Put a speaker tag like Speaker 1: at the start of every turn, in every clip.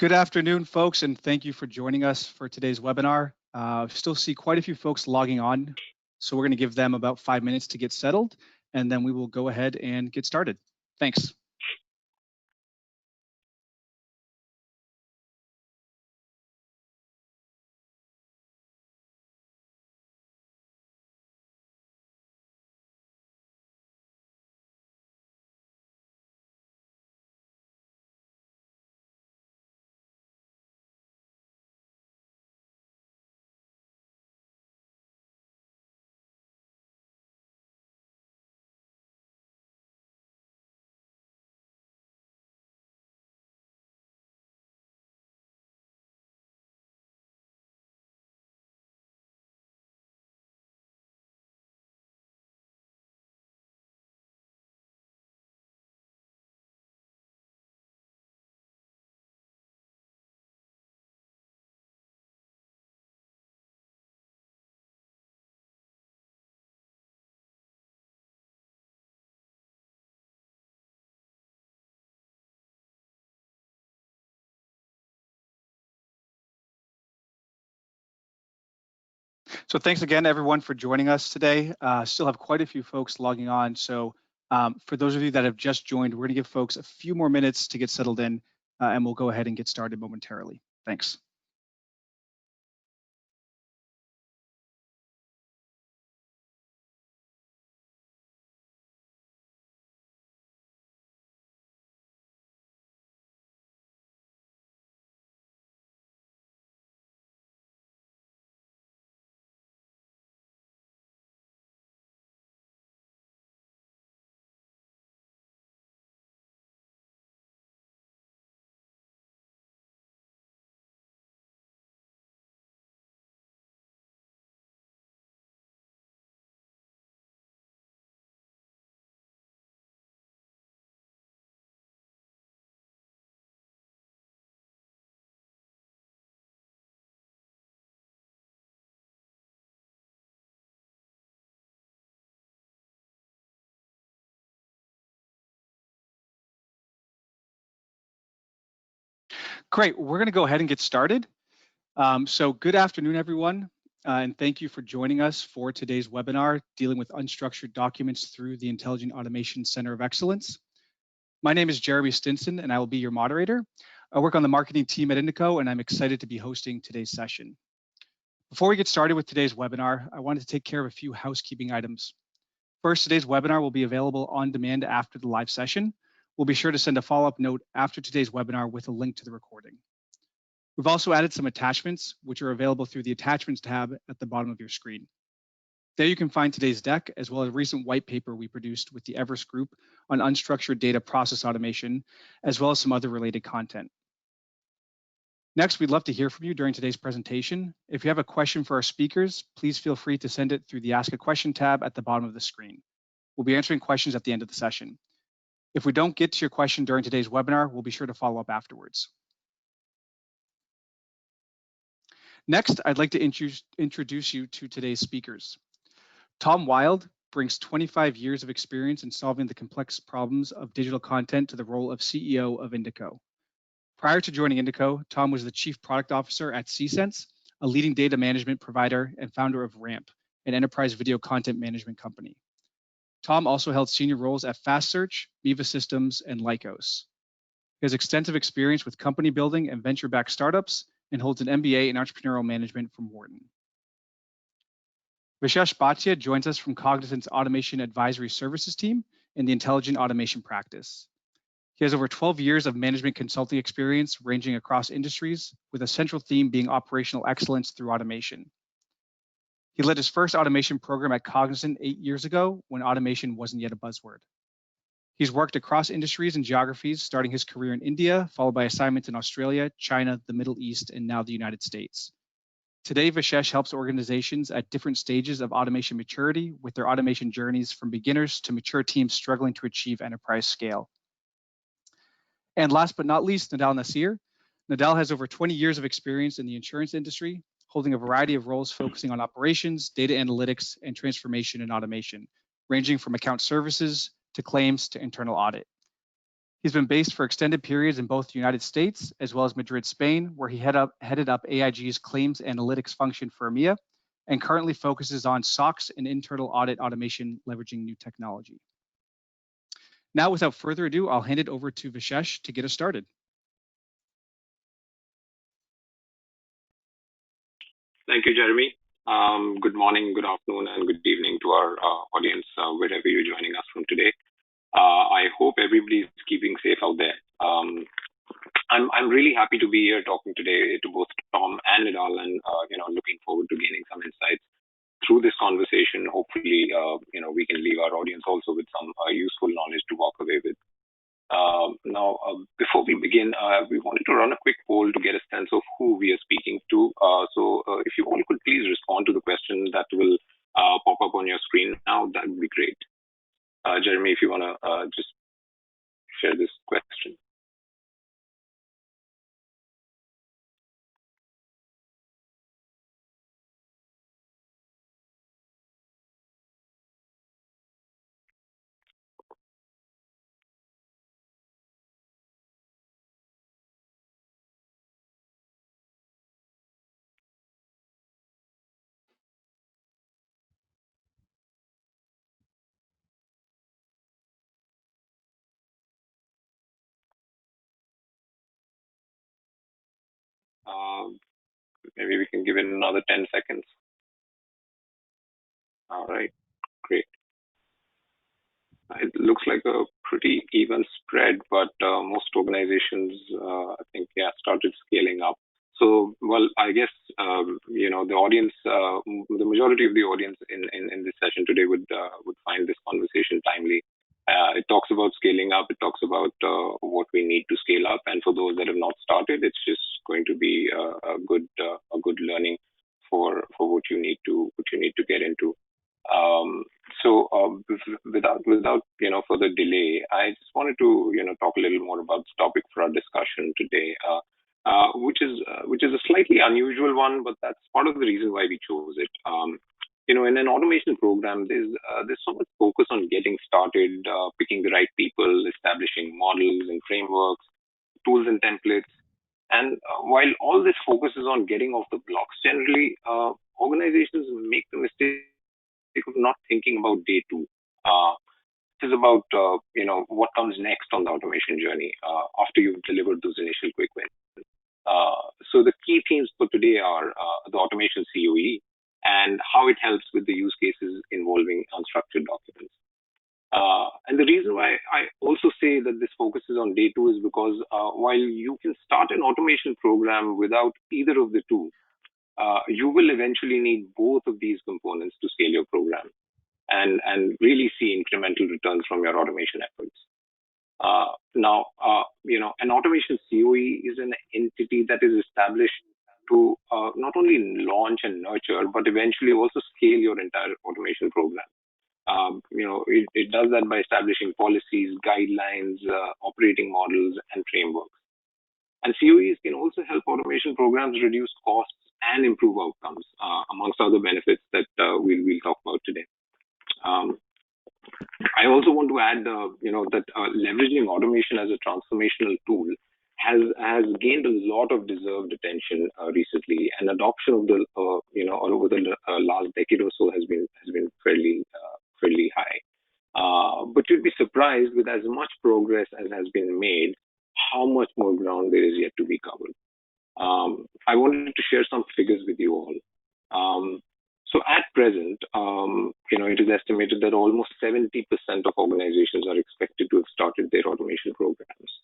Speaker 1: Good afternoon, folks, and thank you for joining us for today's webinar. Still see quite a few folks logging on, so we're going to give them about 5 minutes to get settled, and then we will go ahead and get started. Thanks. So thanks again, everyone, for joining us today. Still have quite a few folks logging on. So for those of you that have just joined, we're going to give folks a few more minutes to get settled in, and we'll go ahead and get started momentarily. Thanks. Great. We're going to go ahead and get started. So good afternoon, everyone, and thank you for joining us for today's webinar, dealing with unstructured documents through the Intelligent Automation Center of Excellence. My name is Jeremy Stinson, and I will be your moderator. I work on the marketing team at Indico, and I'm excited to be hosting today's session. Before we get started with today's webinar, I wanted to take care of a few housekeeping items. First, today's webinar will be available on demand after the live session. We'll be sure to send a follow-up note after today's webinar with a link to the recording. We've also added some attachments, which are available through the Attachments tab at the bottom of your screen. There you can find today's deck, as well as a recent white paper we produced with the Everest Group on unstructured data process automation, as well as some other related content. Next, we'd love to hear from you during today's presentation. If you have a question for our speakers, please feel free to send it through the Ask a Question tab at the bottom of the screen. We'll be answering questions at the end of the session. If we don't get to your question during today's webinar, we'll be sure to follow up afterwards. Next, I'd like to introduce you to today's speakers. Tom Wild brings 25 years of experience in solving the complex problems of digital content to the role of CEO of Indico. Prior to joining Indico, Tom was the Chief Product Officer at CSense, a leading data management provider and founder of Ramp, an enterprise video content management company. Tom also held senior roles at FastSearch, Viva Systems, and Lycos. He has extensive experience with company building and venture-backed startups and holds an MBA in entrepreneurial management from Wharton. Vishesh Bhatia joins us from Cognizant's Automation Advisory Services team in the Intelligent Automation practice. He has over 12 years of management consulting experience ranging across industries, with a central theme being operational excellence through automation. He led his first automation program at Cognizant 8 years ago when automation wasn't yet a buzzword. He's worked across industries and geographies, starting his career in India, followed by assignments in Australia, China, the Middle East, and now the United States. Today, Vishesh helps organizations at different stages of automation maturity with their automation journeys from beginners to mature teams struggling to achieve enterprise scale. And last but not least, Nadal Nasir. Nadal has over 20 years of experience in the insurance industry, holding a variety of roles focusing on operations, data analytics, and transformation and automation, ranging from account services to claims to internal audit. He's been based for extended periods in both the United States as well as Madrid, Spain, where he headed up AIG's claims analytics function for EMEA and currently focuses on SOX and internal audit automation leveraging new technology. Now, without further ado, I'll hand it over to Vishesh to get us started.
Speaker 2: Thank you, Jeremy. Good morning, good afternoon, and good evening to our audience, wherever you're joining us from today. I hope everybody's keeping safe out there. I'm really happy to be here talking today to both Tom and Nidal, and looking forward to gaining some insights through this conversation. Hopefully, we can leave our audience also with some useful knowledge to walk away with. Now, before we begin, we wanted to run a quick poll to get a sense of who we are speaking to. So if you all could please respond to the question that will pop up on your screen now, that would be great. Jeremy, if you want to just share this question. Maybe we can give it another 10 seconds. All right, great. It looks like a pretty even spread, but most organizations, I think, started scaling up. So, well, I guess, the audience, the majority of the audience in this session today would find this conversation timely. It talks about scaling up. It talks about what we need to scale up. And for those that have not started, it's just going to be a good learning for what you need to get into. So without further delay, I just wanted to talk a little more about this topic for our discussion today, which is a slightly unusual one, but that's part of the reason why we chose it. In an automation program, there's so much focus on getting started, picking the right people, establishing models and frameworks, tools and templates. And while all this focuses on getting off the blocks, generally, organizations make the mistake of not thinking about day two. This is about what comes next on the automation journey after you've delivered those initial quick wins. So the key themes for today are the automation COE and how it helps with the use cases involving unstructured documents. And the reason why I also say that this focuses on day two is because while you can start an automation program without either of the two, you will eventually need both of these components to scale your program and really see incremental returns from your automation efforts. Now, an automation COE is an entity that is established to not only launch and nurture, but eventually also scale your entire automation program. It does that by establishing policies, guidelines, operating models, and frameworks. And COEs can also help automation programs reduce costs and improve outcomes, amongst other benefits that we'll talk about today. I also want to add, that leveraging automation as a transformational tool has gained a lot of deserved attention recently, and adoption of the all over the last decade or so has been fairly high. But you'd be surprised with as much progress as has been made, how much more ground there is yet to be covered. I wanted to share some figures with you all. So at present, it is estimated that almost 70% of organizations are expected to have started their automation programs.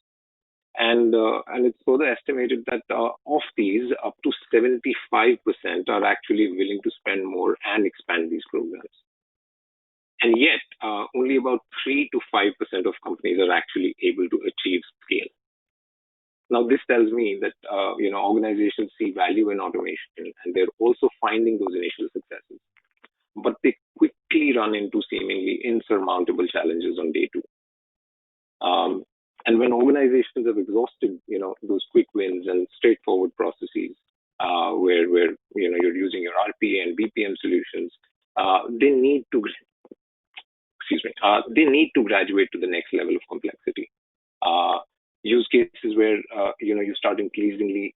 Speaker 2: And it's further estimated that of these, up to 75% are actually willing to spend more and expand these programs. And yet, only about 3 to 5% of companies are actually able to achieve scale. Now, this tells me that organizations see value in automation, and they're also finding those initial successes. But they quickly run into seemingly insurmountable challenges on day two. And when organizations have exhausted, those quick wins and straightforward processes, where you're using your RPA and BPM solutions, they need to graduate to the next level of complexity. where you start increasingly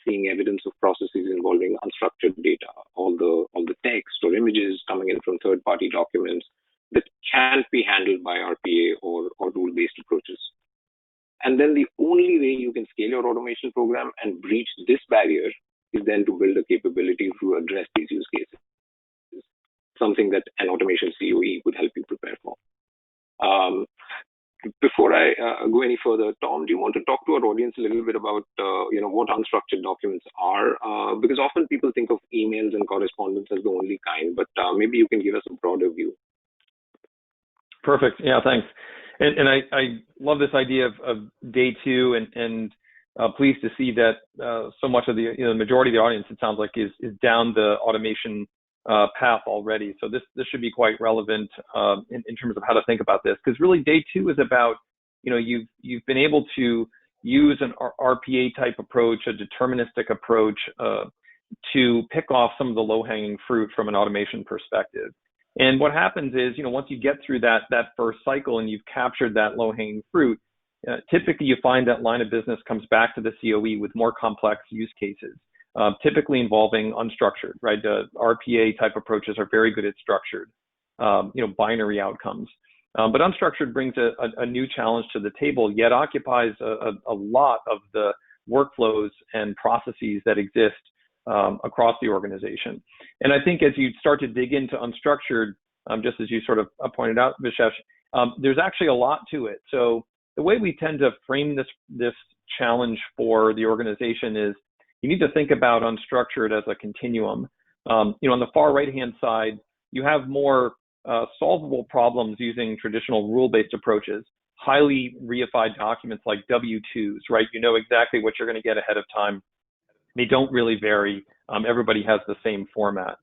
Speaker 2: seeing evidence of processes involving unstructured data, all the text or images coming in from third-party documents that can't be handled by RPA or rule-based approaches. And then the only way you can scale your automation program and breach this barrier is then to build a capability to address these use cases, something that an automation COE would help you prepare for. Before I go any further, Tom, do you want to talk to our audience a little bit about what unstructured documents are? Because often people think of emails and correspondence as the only kind, but maybe you can give us a broader view.
Speaker 3: Perfect. Yeah, thanks. And I love this idea of day two, and pleased to see that so much of the majority of the audience, it sounds like, is down the automation path already. So this should be quite relevant in terms of how to think about this, because really day two is about, you've been able to use an RPA type approach, a deterministic approach to pick off some of the low-hanging fruit from an automation perspective. And what happens is, once you get through that first cycle and you've captured that low-hanging fruit, typically you find that line of business comes back to the COE with more complex use cases. Typically involving unstructured, right? RPA type approaches are very good at structured, binary outcomes. But unstructured brings a new challenge to the table, yet occupies a lot of the workflows and processes that exist across the organization. And I think as you start to dig into unstructured, just as you sort of pointed out, Vishesh, there's actually a lot to it. So the way we tend to frame this challenge for the organization is, you need to think about unstructured as a continuum. On the far right-hand side, you have more solvable problems using traditional rule-based approaches, highly reified documents like W-2s, right? You know exactly what you're going to get ahead of time. They don't really vary. Everybody has the same format.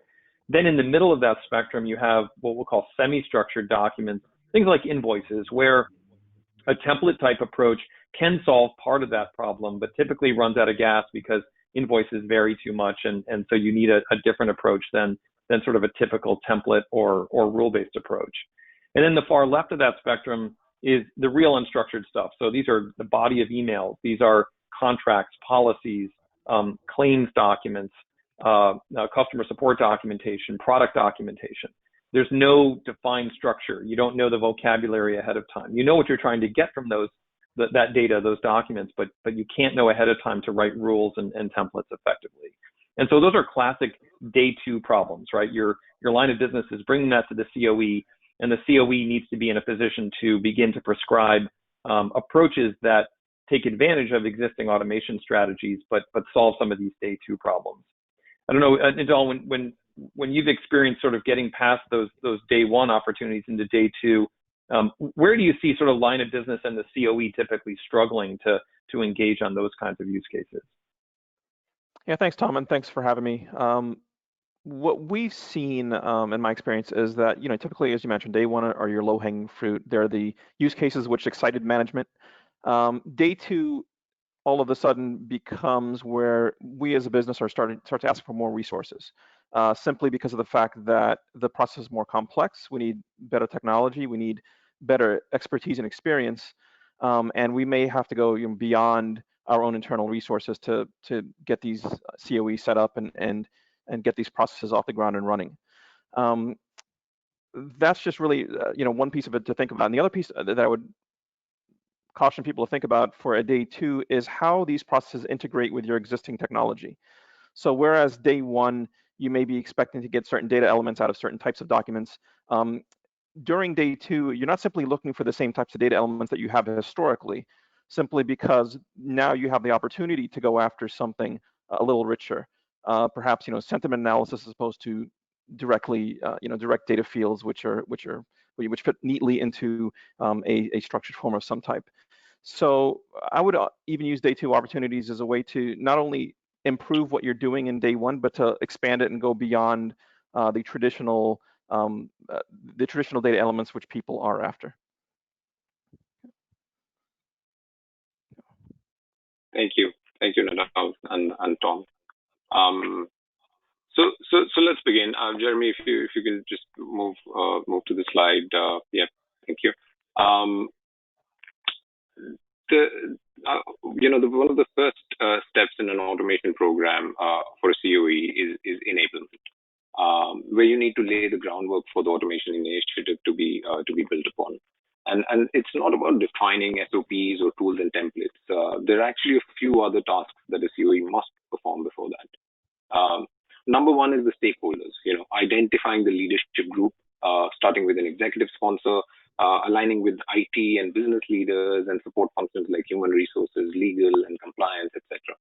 Speaker 3: Then in the middle of that spectrum, you have what we'll call semi-structured documents, things like invoices, where a template type approach can solve part of that problem, but typically runs out of gas because invoices vary too much, and so you need a different approach than sort of a typical template or rule-based approach. And then the far left of that spectrum is the real unstructured stuff. So these are the body of emails. These are contracts, policies, claims documents, customer support documentation, product documentation. There's no defined structure. You don't know the vocabulary ahead of time. You know what you're trying to get from that data, those documents, but you can't know ahead of time to write rules and templates effectively. And so those are classic day two problems, right? Your line of business is bringing that to the COE, and the COE needs to be in a position to begin to prescribe approaches that take advantage of existing automation strategies, but solve some of these day two problems. I don't know, Nidal, when you've experienced sort of getting past those day one opportunities into day two, where do you see sort of line of business and the COE typically struggling to engage on those kinds of use cases?
Speaker 4: Yeah, thanks, Tom, and thanks for having me. What we've seen in my experience is that, typically, as you mentioned, day one are your low-hanging fruit. They're the use cases which excited management. Day two, all of a sudden, becomes where we as a business start to ask for more resources, simply because of the fact that the process is more complex. We need better technology. We need better expertise and experience, and we may have to go beyond our own internal resources to get these COEs set up and get these processes off the ground and running. That's just really one piece of it to think about. And the other piece that I would caution people to think about for a day two is how these processes integrate with your existing technology. So whereas day one, you may be expecting to get certain data elements out of certain types of documents, during day two, you're not simply looking for the same types of data elements that you have historically, simply because now you have the opportunity to go after something a little richer, perhaps sentiment analysis as opposed to directly direct data fields which fit neatly into a structured form of some type. So I would even use day two opportunities as a way to not only improve what you're doing in day one, but to expand it and go beyond the traditional data elements which people are after.
Speaker 2: Thank you, Nidal and Tom. So let's begin. Jeremy, if you can just move to the slide. Yeah, thank you. one of the first steps in an automation program for a COE is enablement, where you need to lay the groundwork for the automation initiative to be built upon. And it's not about defining SOPs or tools and templates. There are actually a few other tasks that a COE must perform before that. Number one is the stakeholders. Identifying the leadership group, starting with an executive sponsor, aligning with IT and business leaders and support functions like human resources, legal and compliance, etc.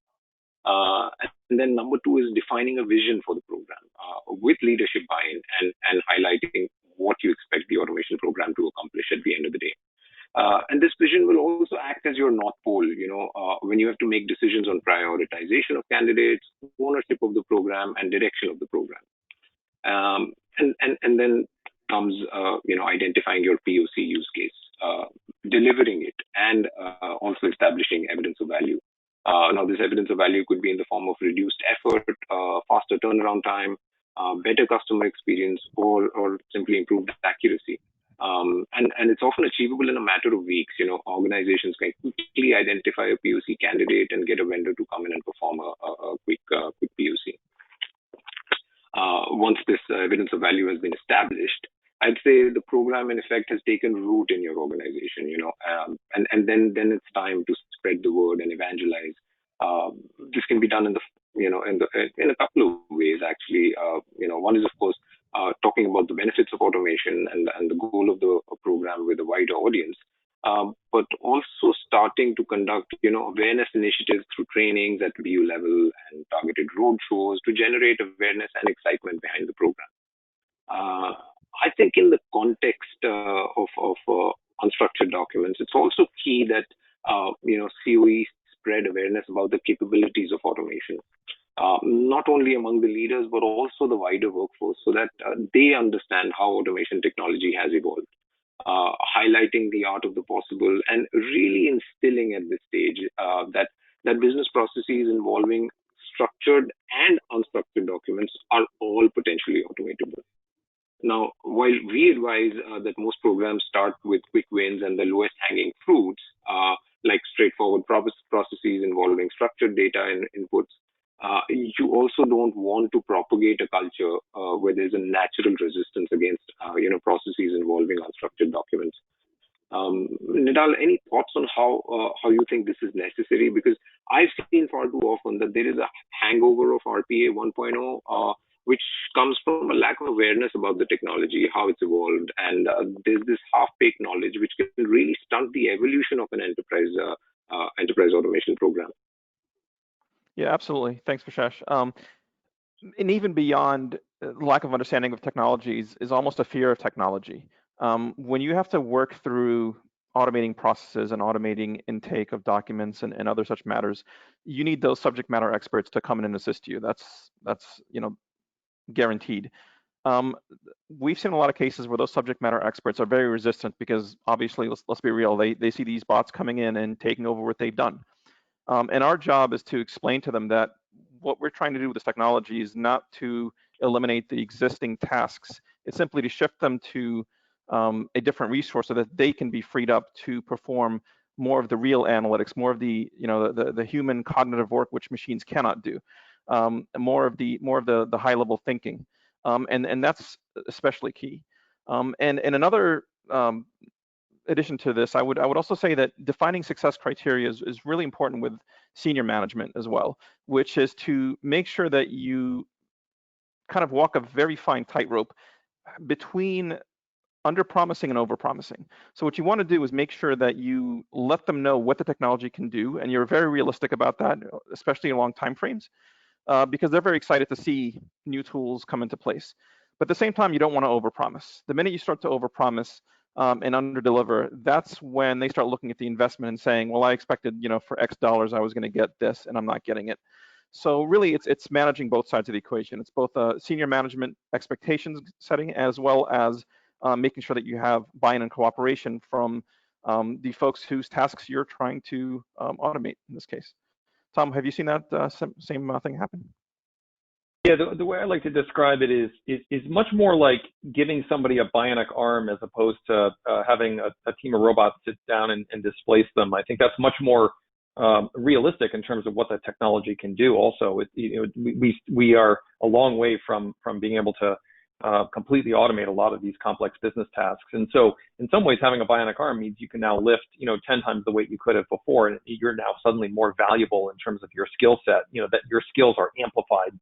Speaker 2: And then number two is defining a vision for the program with leadership buy-in and highlighting what you expect the automation program to accomplish at the end of the day. And this vision will also act as your North Pole, when you have to make decisions on prioritization of candidates, ownership of the program, and direction of the program. And then comes, identifying your POC use case, delivering it, and also establishing evidence of value. Now, this evidence of value could be in the form of reduced effort, faster turnaround time, better customer experience, or simply improved accuracy. And it's often achievable in a matter of weeks. Organizations can quickly identify a POC candidate and get a vendor to come in and perform a quick POC. Once this evidence of value has been established, I'd say the program in effect has taken root in your organization, and then it's time to spread the word and evangelize. This can be done in a couple of ways, actually. One is, of course, talking about the benefits of automation and the goal of the program with a wider audience, but also starting to conduct, awareness initiatives through trainings at BU level and targeted road shows to generate awareness and excitement behind the program. I think in the context of unstructured documents, it's also key that COE spread awareness about the capabilities of automation, not only among the leaders but also the wider workforce, so that they understand how automation technology has evolved, highlighting the art of the possible and really instilling at this stage that business processes involving structured and unstructured documents are all potentially automatable. Now, while we advise that most programs start with quick wins and the lowest hanging fruits, like straightforward processes involving structured data and inputs, you also don't want to propagate a culture where there's a natural resistance against processes involving unstructured documents. Nidal, any thoughts on how you think this is necessary? Because I've seen far too often that there is a hangover of RPA 1.0, which comes from a lack of awareness about the technology, how it's evolved, and there's this half-baked knowledge which can really stunt the evolution of an enterprise automation program.
Speaker 4: Yeah, absolutely. Thanks, Vishesh. And even beyond lack of understanding of technologies is almost a fear of technology. When you have to work through automating processes and automating intake of documents and other such matters, you need those subject matter experts to come in and assist you. That's guaranteed. We've seen a lot of cases where those subject matter experts are very resistant because obviously, let's be real, they see these bots coming in and taking over what they've done. And our job is to explain to them that what we're trying to do with this technology is not to eliminate the existing tasks. It's simply to shift them to a different resource so that they can be freed up to perform more of the real analytics, more of the the human cognitive work which machines cannot do, more of the high level thinking, and that's especially key. And another addition to this, I would also say that defining success criteria is really important with senior management as well, which is to make sure that you kind of walk a very fine tightrope between under-promising and over-promising. So what you want to do is make sure that you let them know what the technology can do, and you're very realistic about that, especially along time frames, because they're very excited to see new tools come into place. But at the same time, you don't want to over-promise. The minute you start to over-promise and under-deliver, that's when they start looking at the investment and saying, well, I expected, for X dollars, I was going to get this, and I'm not getting it. So really, it's managing both sides of the equation. It's both a senior management expectations setting as well as making sure that you have buy-in and cooperation from the folks whose tasks you're trying to automate in this case. Tom, have you seen that same thing happen?
Speaker 3: Yeah, the way I like to describe it is much more like giving somebody a bionic arm as opposed to having a team of robots sit down and displace them. I think that's much more realistic in terms of what the technology can do. Also, we are a long way from being able to completely automate a lot of these complex business tasks. And so in some ways, having a bionic arm means you can now lift, 10 times the weight you could have before, and you're now suddenly more valuable in terms of your skill set, that your skills are amplified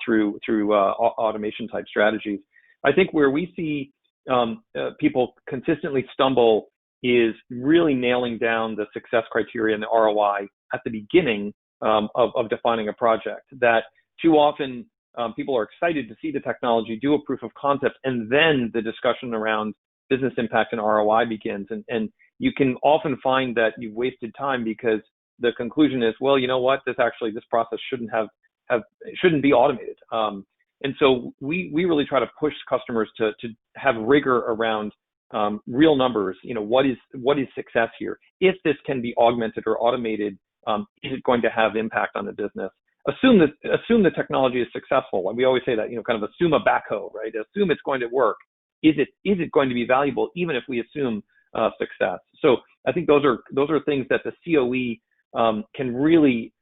Speaker 3: through automation type strategies. I think where we see people consistently stumble is really nailing down the success criteria and the ROI at the beginning of defining a project. That too often people are excited to see the technology, do a proof of concept, and then the discussion around business impact and ROI begins. And you can often find that you've wasted time because the conclusion is, well, you know what, this process shouldn't be automated. And so we really try to push customers to have rigor around real numbers. What is success here? If this can be augmented or automated, is it going to have impact on the business? Assume the technology is successful. And we always say that, kind of assume a backhoe, right? Assume it's going to work. Is it going to be valuable, even if we assume success? So I think those are things that the COE can really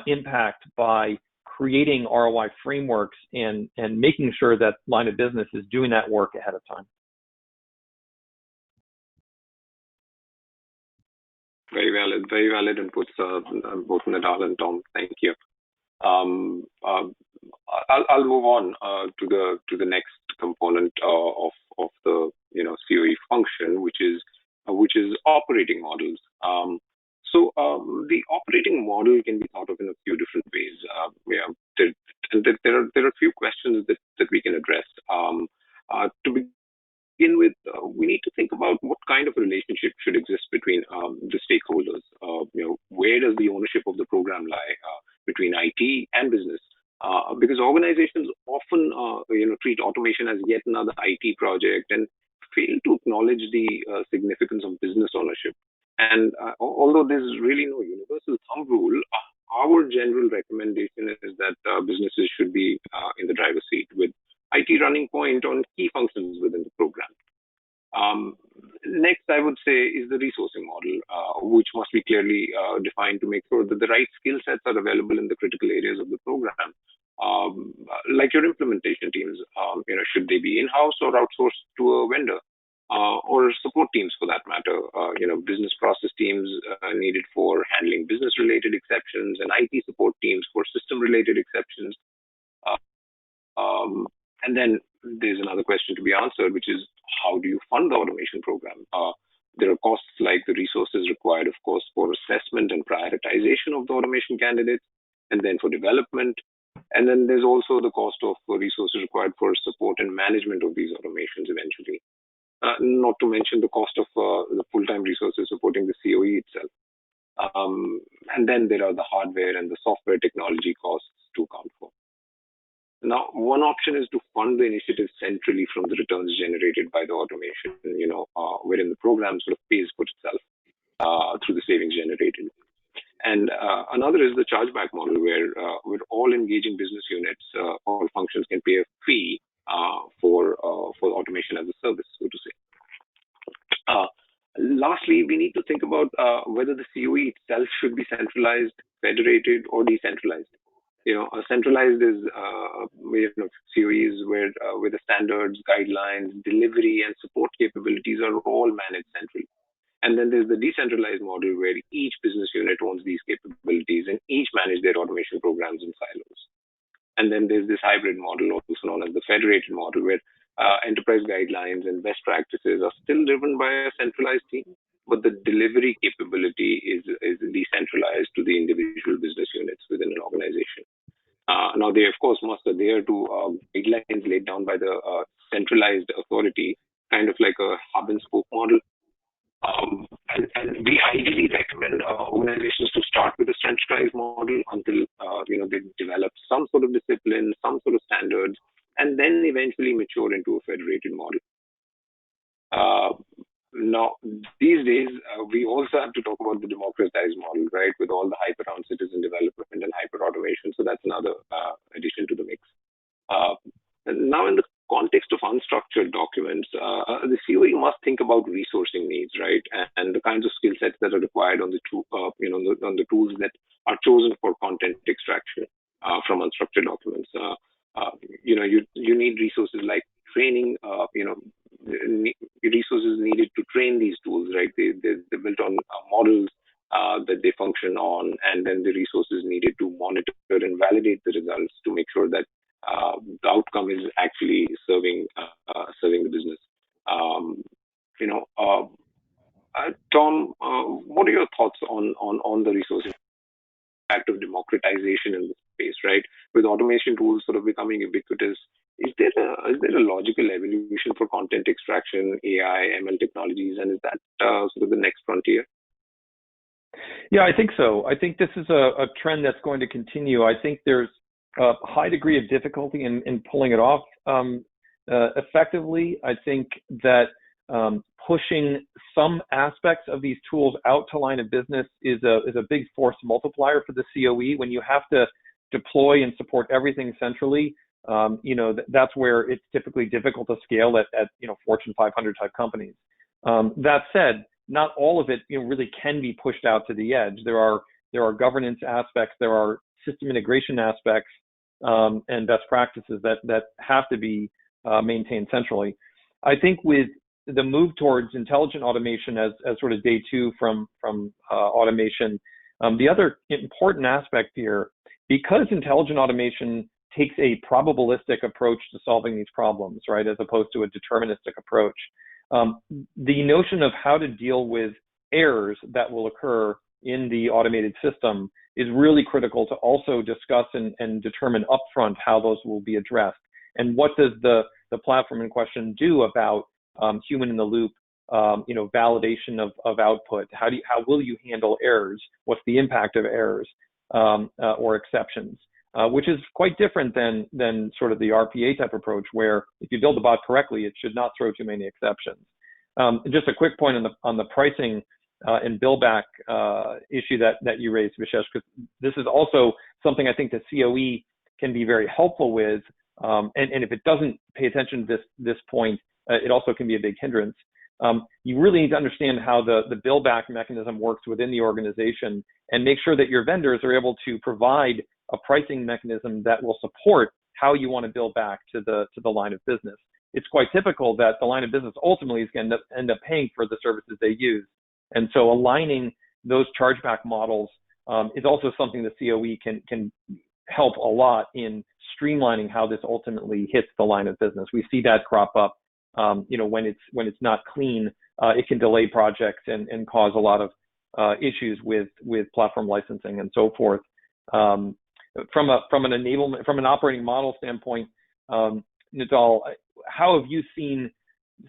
Speaker 3: impact by creating ROI frameworks and making sure that line of business is doing that work ahead of time.
Speaker 2: Very valid inputs, both Nadal and Tom. Thank you. I'll move on to the next component of the COE function, which is operating models. So the operating model can be thought of in a few different ways. There are a few questions that we can address. To begin with, we need to think about what kind of relationship should exist between the stakeholders. Where does the ownership of the program lie between IT and business? Because organizations often treat automation as yet another IT project and fail to acknowledge the significance of business ownership. And although there's really no universal thumb rule, our general recommendation is that businesses should be in the driver's seat, with IT running point on key functions within the program. Next, I would say, is the resourcing model, which must be clearly defined to make sure that the right skill sets are available in the critical areas of the program. Like your implementation teams, should they be in-house or outsourced to a vendor? Or support teams for that matter, business process teams needed for handling business-related exceptions, and IT support teams for system-related exceptions. And then there's another question to be answered, which is, how do you fund the automation program? There are costs like the resources required, of course, for assessment and prioritization of the automation candidates, and then for development. And then there's also the cost of resources required for support and management of these automations eventually. Not to mention the cost of the full-time resources supporting the COE itself. And then there are the hardware and the software technology costs to account for. Now, one option is to fund the initiative centrally from the returns generated by the automation, wherein the program sort of pays for itself through the savings generated. And another is the chargeback model, where with all engaging business units, all functions can pay a fee for automation as a service, so to say. Lastly, we need to think about whether the COE itself should be centralized, federated, or decentralized. Centralized is COEs where the standards, guidelines, delivery, and support capabilities are all managed centrally. And then there's the decentralized model, where each business unit owns these capabilities and each manage their automation programs in silos. And then there's this hybrid model, also known as the federated model, where enterprise guidelines and best practices are still driven by a centralized team, but the delivery capability is decentralized to the individual business units within an organization. Now, they, of course, must adhere to guidelines laid down by the centralized authority, kind of like a hub and spoke model. And we ideally recommend organizations to start with a centralized model until they develop some sort of discipline, some sort of standards, and then eventually mature into a federated model. Now, these days, we also have to talk about the democratized model, right, with all the hype around citizen development and hyper automation. So that's another addition to the mix. Now, in the context of unstructured documents, the COE must think about resourcing needs, right, and the kinds of skill sets that are required on the on the tools that are chosen for content extraction from unstructured documents. You need resources like training, resources needed to train these tools, right? They're built on models that they function on, and then the resources needed to monitor and validate the results to make sure that the outcome is actually serving the business. Tom, what are your thoughts on the resource impact of democratization in this space, right? With automation tools sort of becoming ubiquitous, is there a logical evolution for content extraction, AI, ML technologies, and is that sort of the next frontier?
Speaker 3: Yeah, I think so. I think this is a trend that's going to continue. I think there's a high degree of difficulty in pulling it off effectively. I think that pushing some aspects of these tools out to line of business is a big force multiplier for the COE. When you have to deploy and support everything centrally, that's where it's typically difficult to scale at Fortune 500 type companies. That said, not all of it really can be pushed out to the edge. There are governance aspects, there are system integration aspects, and best practices that have to be maintained centrally. I think with the move towards intelligent automation as sort of day two from automation, the other important aspect here, because intelligent automation takes a probabilistic approach to solving these problems, right, as opposed to a deterministic approach, the notion of how to deal with errors that will occur in the automated system is really critical to also discuss and determine upfront how those will be addressed. And what does the platform in question do about human in the loop, validation of output? How will you handle errors? What's the impact of errors or exceptions? Which is quite different than sort of the RPA type approach, where if you build the bot correctly, it should not throw too many exceptions. Just a quick point on the pricing and bill back issue that you raised, Vishesh, because this is also something I think the COE can be very helpful with. And if it doesn't pay attention to this point, it also can be a big hindrance. You really need to understand how the bill back mechanism works within the organization and make sure that your vendors are able to provide a pricing mechanism that will support how you want to bill back to the line of business. It's quite typical that the line of business ultimately is going to end up paying for the services they use. And so aligning those chargeback models is also something the COE can help a lot in streamlining how this ultimately hits the line of business. We see that crop up, when it's not clean, it can delay projects and cause a lot of issues with platform licensing and so forth. From an operating model standpoint, Nidal, how have you seen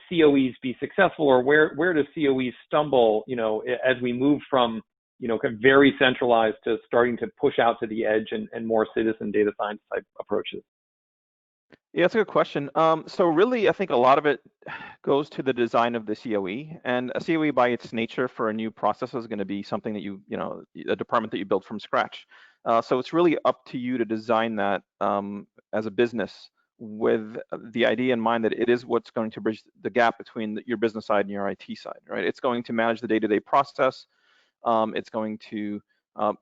Speaker 3: COEs be successful, or where do COEs stumble, as we move from, kind of very centralized to starting to push out to the edge and more citizen data science type approaches?
Speaker 4: Yeah, that's a good question. So really, I think a lot of it goes to the design of the COE, and a COE by its nature for a new process is going to be something that a department that you build from scratch. So it's really up to you to design that as a business with the idea in mind that it is what's going to bridge the gap between your business side and your IT side, right? It's going to manage the day-to-day process. It's going to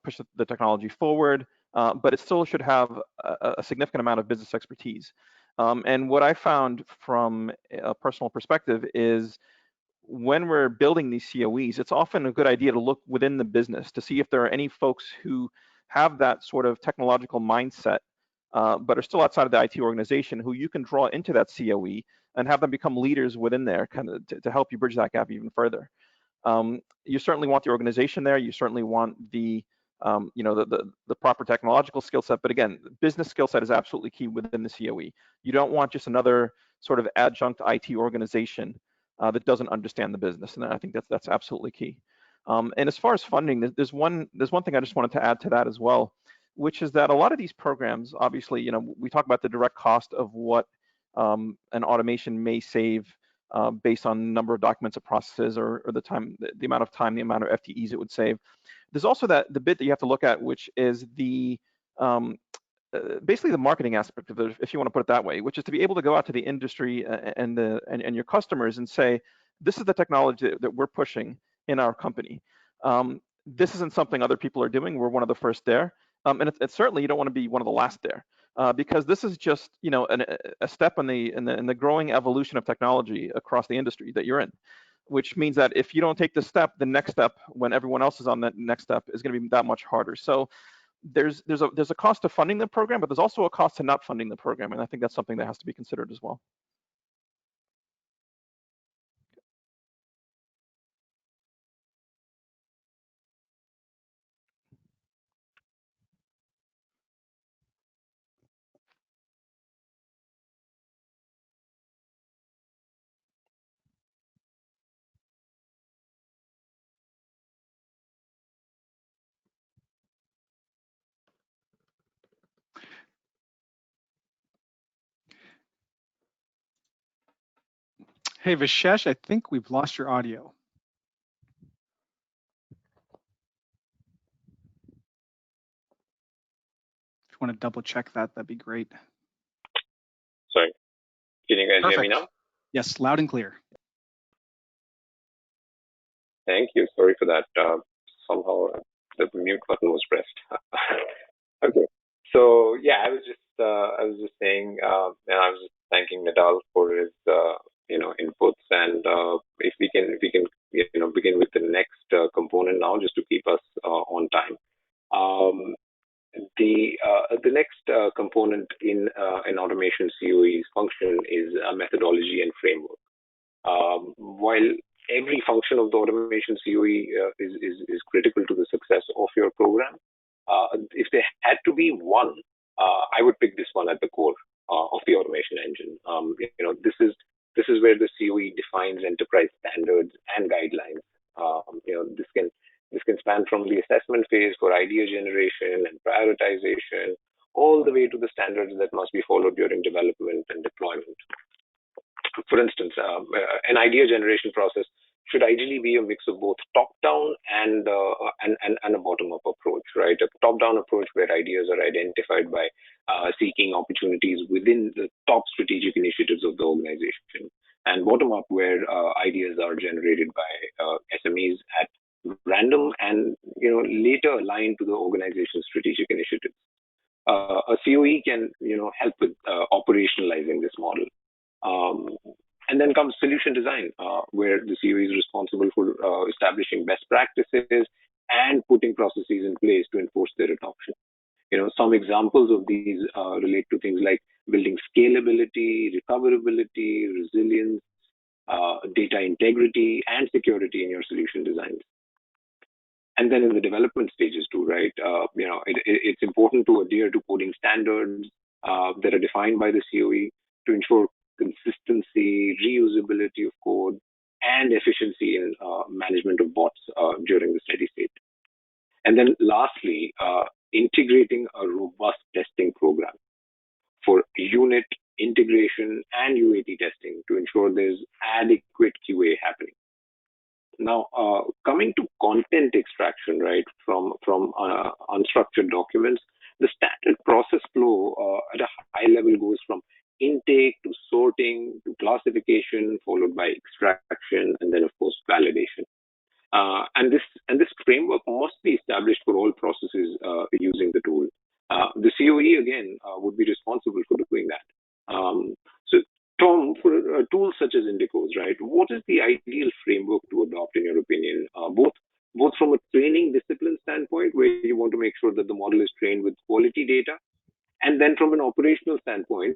Speaker 4: push the technology forward, but it still should have a significant amount of business expertise. And what I found from a personal perspective is when we're building these COEs, it's often a good idea to look within the business to see if there are any folks who have that sort of technological mindset, but are still outside of the IT organization, who you can draw into that COE and have them become leaders within there, kind of to help you bridge that gap even further. You certainly want the organization there. You certainly want the proper technological skill set, but again, business skill set is absolutely key within the COE. You don't want just another sort of adjunct IT organization that doesn't understand the business, and I think that's absolutely key. And as far as funding, there's one thing I just wanted to add to that as well, which is that a lot of these programs, obviously, we talk about the direct cost of what an automation may save based on number of documents it processes or the time, the amount of time, the amount of FTEs it would save. There's also the bit that you have to look at, which is the basically the marketing aspect of it, if you want to put it that way, which is to be able to go out to the industry and your customers and say, this is the technology that we're pushing in our company. This isn't something other people are doing. We're one of the first there. And it's certainly, you don't want to be one of the last there, because this is just, you know, a step in the growing evolution of technology across the industry that you're in, which means that if you don't take this step, the next step, when everyone else is on that next step, is going to be that much harder. So there's a cost to funding the program, but there's also a cost to not funding the program, and I think that's something that has to be considered as well.
Speaker 1: Hey, Vishesh, I think we've lost your audio. If you want to double check that, that'd be great.
Speaker 2: Sorry, can you guys
Speaker 1: Perfect.
Speaker 2: hear me now?
Speaker 1: Yes, loud and clear.
Speaker 2: Thank you. Sorry for that. Somehow the mute button was pressed. Okay. So yeah, I was just saying, and I was just thanking Nadal for his inputs, and if we can begin with the next component now, just to keep us on time. The next component in an automation COE's function is a methodology and framework. While every function of the automation COE is critical to the success of your program, if there had to be one, I would pick this one at the core of the automation engine. This is where the COE defines enterprise standards and guidelines. This can span from the assessment phase for idea generation and prioritization, all the way to the standards that must be followed during development and deployment. For instance, an idea generation process should ideally be a mix of both top-down and a bottom-up approach, right? A top-down approach where ideas are identified by seeking opportunities within the top strategic initiatives of the organization, and bottom-up where ideas are generated by SMEs at random and later aligned to the organization's strategic initiatives. A COE can help with operationalizing this model. And then comes solution design, where the COE is responsible for establishing best practices and putting processes in place to enforce their adoption. Some examples of these relate to things like building scalability, recoverability, resilience, data integrity, and security in your solution designs. And then in the development stages too, right? It's important to adhere to coding standards that are defined by the COE to ensure consistency, reusability of code, and efficiency in management of bots during the steady state. And then lastly, integrating a robust testing program for unit integration and UAT testing to ensure there's adequate QA happening. Now, coming to content extraction, right, from unstructured documents, the standard process flow at a high level goes from intake to sorting to classification, followed by extraction, and then of course validation. And this framework must be established for all processes using the tool. The COE again would be responsible for doing that. So Tom, for tools such as Indicos, right, what is the ideal framework to adopt in your opinion? Both from a training discipline standpoint, where you want to make sure that the model is trained with quality data, and then from an operational standpoint,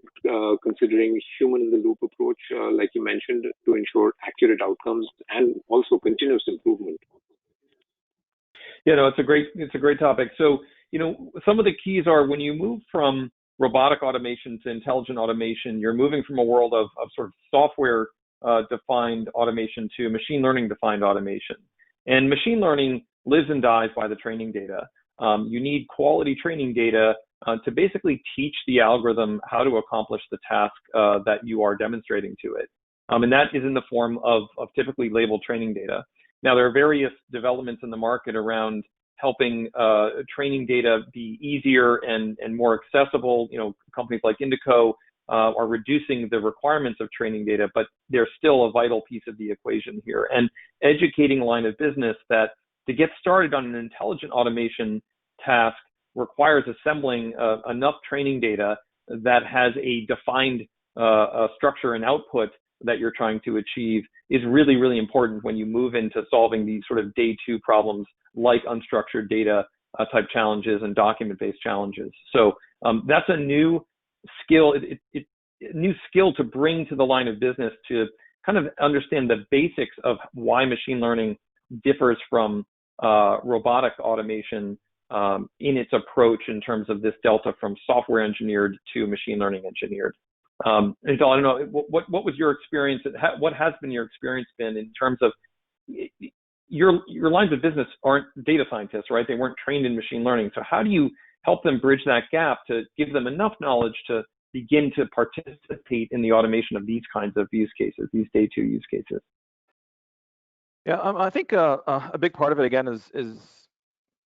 Speaker 2: considering human in the loop approach, like you mentioned, to ensure accurate outcomes and also continuous improvement.
Speaker 3: Yeah, no, it's a great topic. So, some of the keys are when you move from robotic automation to intelligent automation, you're moving from a world of sort of software defined automation to machine learning defined automation. And machine learning lives and dies by the training data. You need quality training data to basically teach the algorithm how to accomplish the task that you are demonstrating to it. And that is in the form of typically labeled training data. Now, there are various developments in the market around helping training data be easier and more accessible. Companies like Indico are reducing the requirements of training data, but they're still a vital piece of the equation here. And educating line of business that to get started on an intelligent automation task requires assembling enough training data that has a defined structure and output that you're trying to achieve is really, really important when you move into solving these sort of day two problems like unstructured data type challenges and document-based challenges. So that's a new skill, a new skill to bring to the line of business to kind of understand the basics of why machine learning differs from robotic automation in its approach in terms of this delta from software engineered to machine learning engineered. And so I don't know, what was your experience? What has been your experience been in terms of your lines of business aren't data scientists, right? They weren't trained in machine learning. So how do you help them bridge that gap to give them enough knowledge to begin to participate in the automation of these kinds of use cases, these day two use cases?
Speaker 4: Yeah, I think a big part of it again is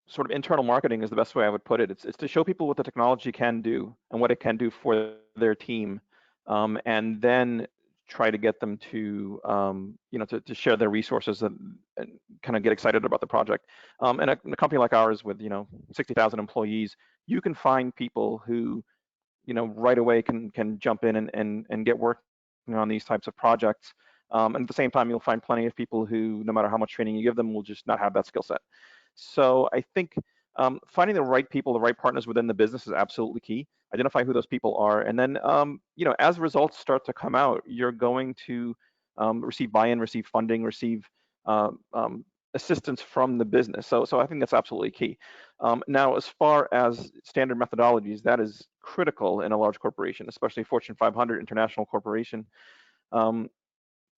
Speaker 4: sort of internal marketing is the best way I would put it. It's to show people what the technology can do and what it can do for their team, and then try to get them to to share their resources and kind of get excited about the project. And a company like ours with 60,000 employees, you can find people who right away can jump in and get working on these types of projects. And at the same time, you'll find plenty of people who, no matter how much training you give them, will just not have that skill set. So I think finding the right people, the right partners within the business is absolutely key. Identify who those people are, and then as results start to come out, you're going to receive buy-in, receive funding, receive assistance from the business. So I think that's absolutely key. Now, as far as standard methodologies, that is critical in a large corporation, especially Fortune 500 international corporation.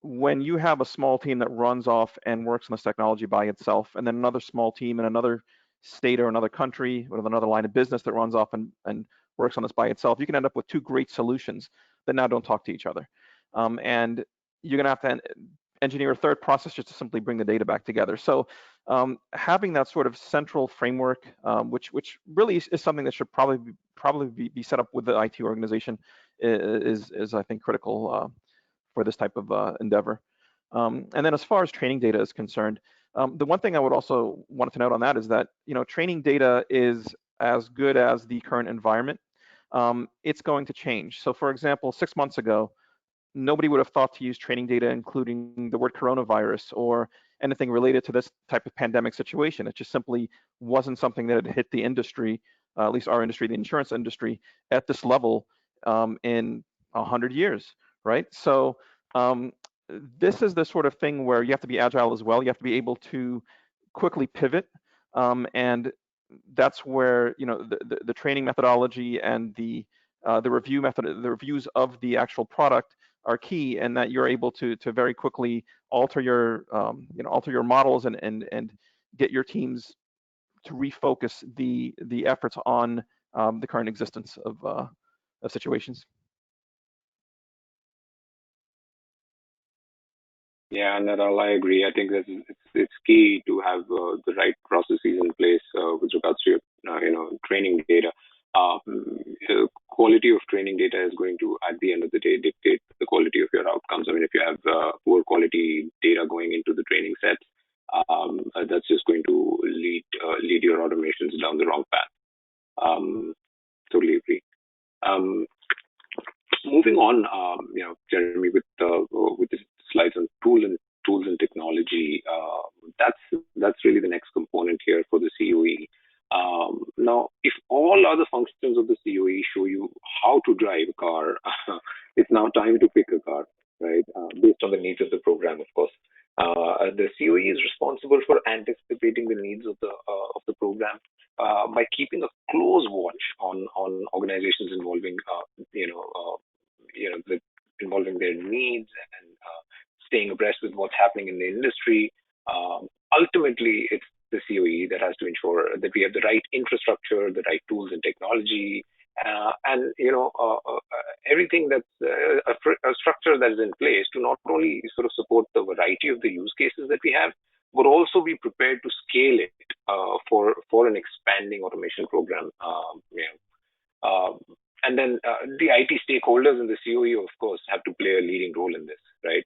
Speaker 4: When you have a small team that runs off and works on this technology by itself, and then another small team in another state or another country with another line of business that runs off and works on this by itself, you can end up with two great solutions that now don't talk to each other. And you're gonna have to engineer a third process just to simply bring the data back together. So having that sort of central framework, which really is something that should probably be set up with the IT organization, is I think critical for this type of endeavor. And then as far as training data is concerned, the one thing I would also want to note on that is that training data is as good as the current environment. It's going to change. So for example, 6 months ago, nobody would have thought to use training data including the word coronavirus or anything related to this type of pandemic situation. It just simply wasn't something that had hit the industry, at least our industry, the insurance industry, at this level in 100 years, right? So this is the sort of thing where you have to be agile as well. You have to be able to quickly pivot, and that's where the training methodology and the review method, the reviews of the actual product are key, and that you're able to very quickly alter your alter your models and get your teams to refocus the efforts on the current existence of situations.
Speaker 2: Yeah, Naral, I agree. I think that it's key to have the right processes in place with regards to your training data. Quality of training data is going to, at the end of the day, dictate the quality of your outcomes. I mean, if you have poor quality data going into the training sets, that's just going to lead your automations down the wrong path. Totally agree. Moving on, Jeremy, with the slides on tools and technology, that's really the next component here for the COE. Now, if all other functions of the COE show you how to drive a car, it's now time to pick a car, right? Based on the needs of the program, of course. The COE is responsible for anticipating the needs of the program by keeping a close watch on organizations involving involving their needs and staying abreast with what's happening in the industry. Ultimately, it's the COE that has to ensure that we have the right infrastructure, the right tools and technology, and everything that's a structure that is in place to not only sort of support the variety of the use cases that we have, but also be prepared to scale it for an expanding automation program. And then the IT stakeholders and the COE, of course, have to play a leading role in this, right?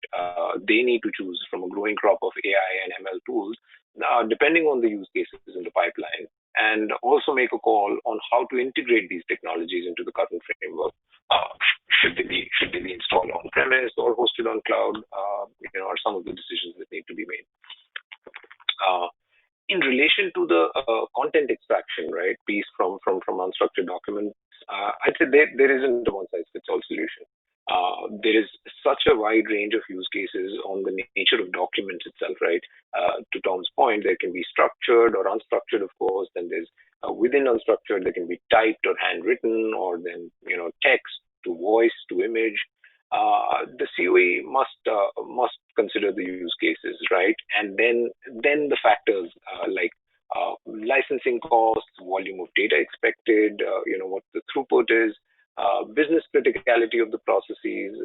Speaker 2: They need to choose from a growing crop of AI and ML tools, depending on the use cases in the pipeline, and also make a call on how to integrate these technologies into the current framework. Should they be installed on premise or hosted on cloud? Are some of the decisions that need to be made. In relation to the content extraction, right, piece from unstructured documents, I'd say there isn't a one-size-fits-all solution. There is such a wide range of use cases on the nature of documents itself, right? To Tom's point, there can be structured or unstructured, of course. Then there's within unstructured, there can be typed or handwritten, or then text to voice to image. The COE must consider the use cases, right? And then the factors like licensing costs, volume of data expected, what the throughput is, business criticality of the processes.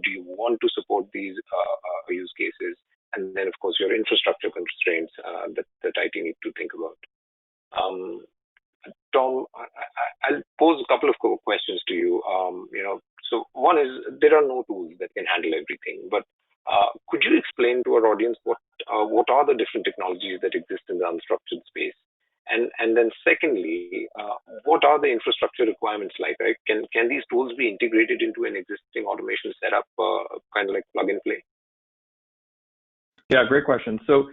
Speaker 2: Do you want to support these use cases? And then, of course, your infrastructure constraints that IT needs to think about. Tom, I'll pose a couple of questions to you. So one is, there are no tools that can handle everything, but could you explain to our audience what are the different technologies that exist in the unstructured space? And then secondly, what are the infrastructure requirements like, right? Can these tools be integrated into an existing automation setup, kind of like plug and play?
Speaker 3: Yeah, great question. So,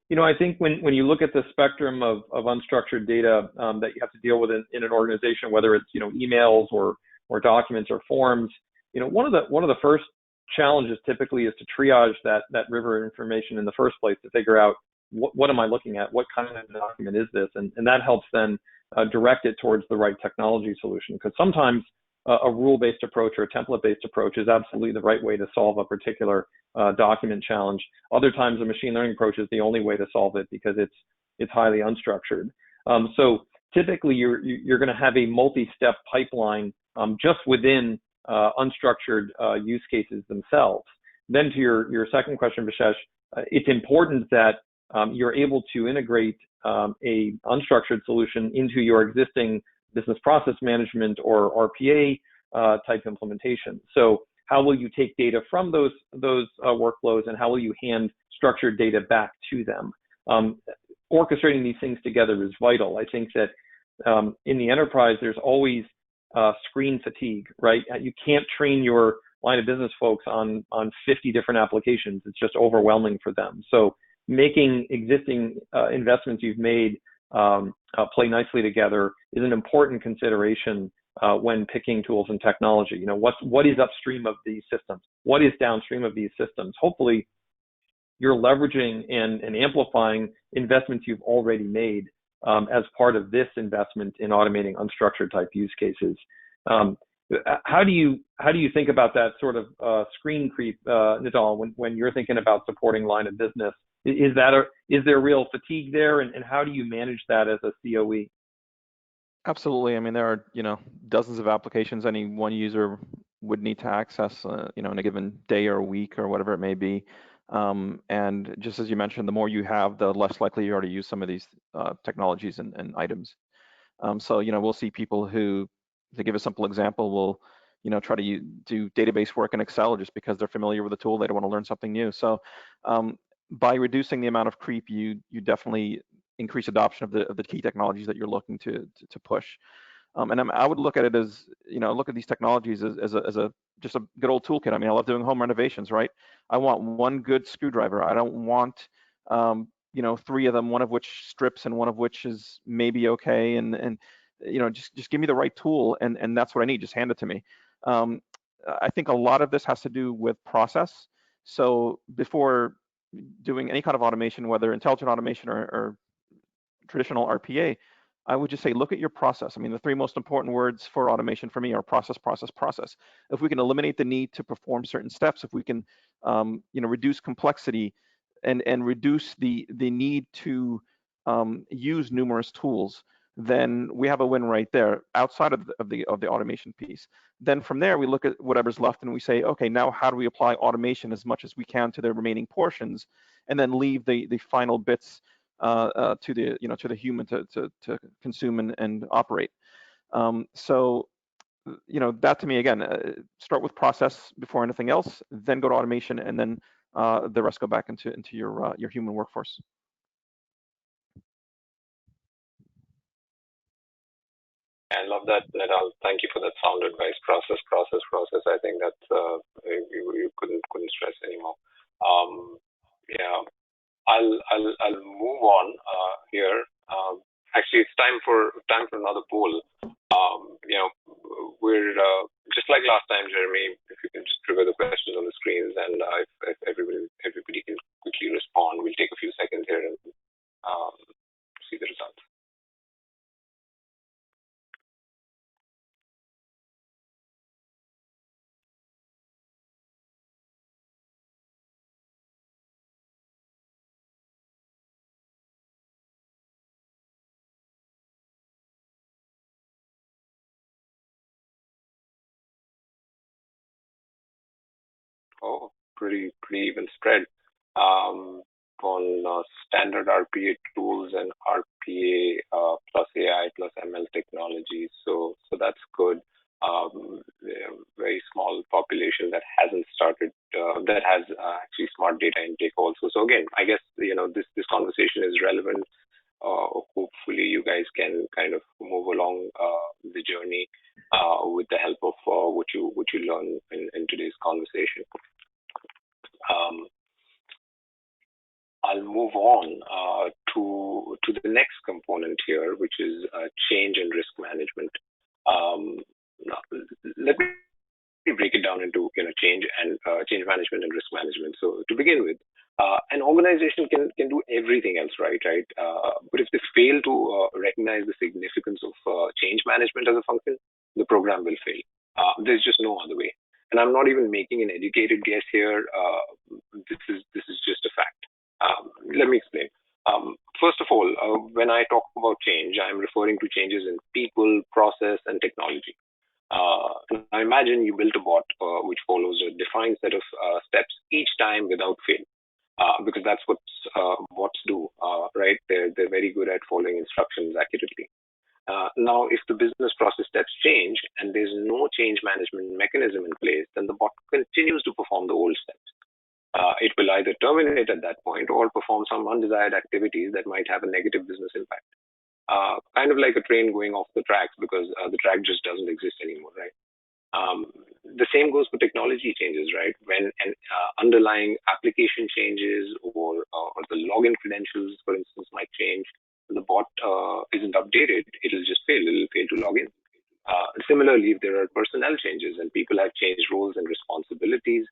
Speaker 3: I think when you look at the spectrum of unstructured data that you have to deal with in an organization, whether it's emails or documents or forms, one of the first challenges typically is to triage that river of information in the first place to figure out what am I looking at, what kind of document is this, and that helps then direct it towards the right technology solution. Because sometimes a rule-based approach or a template-based approach is absolutely the right way to solve a particular document challenge. Other times, a machine learning approach is the only way to solve it because it's highly unstructured. So typically, you're going to have a multi-step pipeline just within unstructured use cases themselves. Then to your second question, Vishesh, it's important that you're able to integrate a unstructured solution into your existing business process management or RPA type implementation. So how will you take data from those workflows, and how will you hand structured data back to them? Orchestrating these things together is vital. I think that in the enterprise, there's always screen fatigue, right? You can't train your line of business folks on 50 different applications. It's just overwhelming for them. So making existing investments you've made play nicely together is an important consideration when picking tools and technology. What is upstream of these systems? What is downstream of these systems? Hopefully, you're leveraging and amplifying investments you've already made as part of this investment in automating unstructured type use cases. How do you think about that sort of screen creep, Nidal, when you're thinking about supporting line of business? Is there real fatigue there, and how do you manage that as a COE?
Speaker 4: Absolutely. I mean, there are dozens of applications any one user would need to access, in a given day or week or whatever it may be. And just as you mentioned, the more you have, the less likely you are to use some of these technologies and items. So we'll see people who, to give a simple example, will try to do database work in Excel just because they're familiar with the tool. They don't want to learn something new. So by reducing the amount of creep, you definitely increase adoption of the key technologies that you're looking to push. And I would look at it as, look at these technologies as just a good old toolkit. I mean, I love doing home renovations, right? I want one good screwdriver. I don't want, 3 of them, one of which strips and one of which is maybe okay. And just give me the right tool, and that's what I need. Just hand it to me. I think a lot of this has to do with process. So before doing any kind of automation, whether intelligent automation or traditional RPA, I would just say, look at your process. I mean, the 3 most important words for automation for me are process, process, process. If we can eliminate the need to perform certain steps, if we can, reduce complexity and reduce the need to use numerous tools, then we have a win right there outside of the automation piece. Then from there, we look at whatever's left and we say, okay, now how do we apply automation as much as we can to the remaining portions? and then leave the final bits to the human to consume and operate. So that to me, again, start with process before anything else, then go to automation, and then the rest go back into your human workforce.
Speaker 2: I love that, Nadal. Thank you for that sound advice. Process, process, process. I think that's you couldn't stress anymore. Yeah, I'll move on here. Actually, it's time for another poll. We're just like last time, Jeremy. If you can just trigger the questions on the screens, and if everybody can quickly respond, we'll take a few seconds here and see the results. Oh, pretty even spread on standard RPA tools and RPA plus AI plus ML technologies. So that's good. Very small population that hasn't started that has actually smart data intake also. So again, I guess this conversation is relevant. Hopefully, you guys can kind of move along the journey with the help of what you learn in today's conversation. I'll move on to the next component here, which is change and risk management. Now, let me break it down into change management and risk management. So to begin with, an organization can do everything else right, but if they fail to recognize the significance of change management as a function, the program will fail. There's just no other way. And I'm not even making an educated guess here. This is just a fact. Let me explain. First of all, when I talk about change, I'm referring to changes in people, process, and technology. I imagine you built a bot which follows a defined set of steps each time without fail, because that's what bots do, right? They're very good at following instructions accurately. Now, if the business process steps change and there's no change management mechanism in place, then the bot continues to perform the old steps. It will either terminate at that point or perform some undesired activities that might have a negative business impact. Kind of like a train going off the tracks because the track just doesn't exist anymore, right? The same goes for technology changes, right? When an underlying application changes or the login credentials, for instance, might change, the bot isn't updated, it'll just fail. It'll fail to log in. Similarly, if there are personnel changes and people have changed roles and responsibilities,